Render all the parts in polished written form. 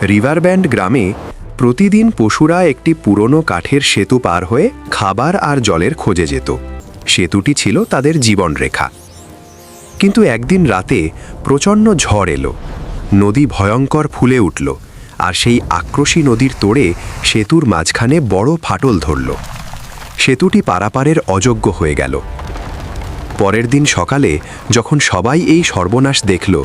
রিভারব্যান্ড গ্রামে প্রতিদিন পশুরা একটি পুরনো কাঠের সেতু পার হয়ে খাবার আর জলের খোঁজে যেত। সেতুটি ছিল তাদের জীবনরেখা। কিন্তু একদিন রাতে প্রচণ্ড ঝড় এলো, নদী ভয়ঙ্কর ফুলে উঠল, আর সেই আক্রোশী নদীর তোড়ে সেতুর মাঝখানে বড় ফাটল ধরল। সেতুটি পারাপারের অযোগ্য হয়ে গেল। পরের দিন সকালে যখন সবাই এই সর্বনাশ দেখল,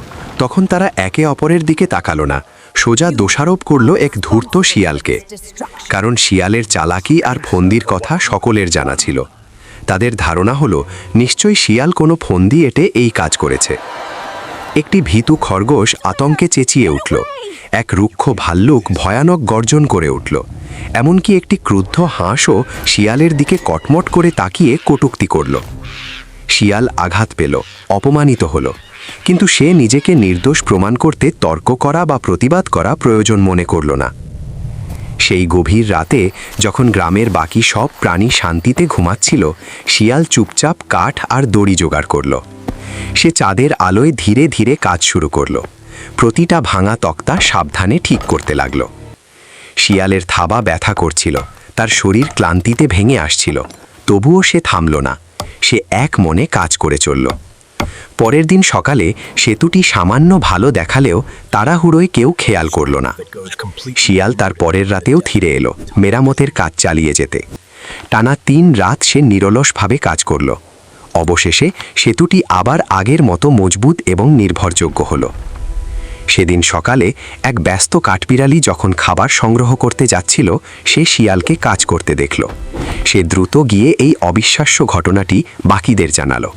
তখন তারা একে অপরের দিকে তাকালো না, সোজা দোষারোপ করল এক ধূর্ত শিয়ালকে। কারণ শিয়ালের চালাকি আর ফন্দির কথা সকলের জানা ছিল। তাদের ধারণা হলো নিশ্চয়ই শিয়াল কোনো ফন্দি এঁটে এই কাজ করেছে। একটি ভীতু খরগোশ আতঙ্কে চেঁচিয়ে উঠল। এক রুক্ষ ভাল্লুক ভয়ানক গর্জন করে উঠল। এমনকি একটি ক্রুদ্ধ হাঁসও শিয়ালের দিকে কটমট করে তাকিয়ে কটূক্তি করল। শিয়াল আঘাত পেল, অপমানিত হলো, কিন্তু সে নিজেকে নির্দোষ প্রমাণ করতে তর্ক করা বা প্রতিবাদ করা প্রয়োজন মনে করল না। সেই গভীর রাতে যখন গ্রামের বাকি সব প্রাণী শান্তিতে ঘুমাচ্ছিল, শিয়াল চুপচাপ কাঠ আর দড়ি জোগাড় করল। সে চাঁদের আলোয় ধীরে ধীরে কাজ শুরু করল। প্রতিটা ভাঙা তক্তা সাবধানে ঠিক করতে লাগল। শিয়ালের থাবা ব্যথা করছিল, তার শরীর ক্লান্তিতে ভেঙে আসছিল, তবুও সে থামল না। সে এক মনে কাজ করে চলল। পরের দিন সকালে সেতুটি সামান্য ভালো দেখালেও তাড়াহুড়োয় কেউ খেয়াল করল না। শিয়াল তার পরের রাতেও ফিরে এলো মেরামতের কাজ চালিয়ে যেতে। টানা 3 রাত সে নিরলসভাবে কাজ করল। অবশেষে সেতুটি আবার আগের মতো মজবুত এবং নির্ভরযোগ্য হলো। সেদিন সকালে এক ব্যস্ত কাঠবিড়ালি যখন খাবার সংগ্রহ করতে যাচ্ছিল, সে শিয়ালকে কাজ করতে দেখল। সে দ্রুত গিয়ে এই অবিশ্বাস্য ঘটনাটি বাকিদের জানালো।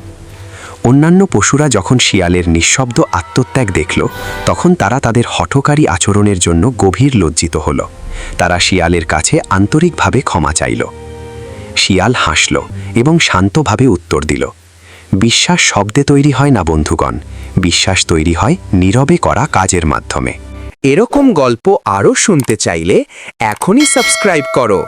অন্যান্য পশুরা যখন শিয়ালের নিঃশব্দ আত্মত্যাগ দেখল, তখন তারা তাদের হঠকারী আচরণের জন্য গভীর লজ্জিত হল। তারা শিয়ালের কাছে আন্তরিকভাবে ক্ষমা চাইল। শিয়াল হাসল এবং শান্তভাবে উত্তর দিল, বিশ্বাস শব্দে তৈরি হয় না বন্ধুগণ, বিশ্বাস তৈরি হয় নীরবে করা কাজের মাধ্যমে। এরকম গল্প আরও শুনতে চাইলে এখনই সাবস্ক্রাইব করো।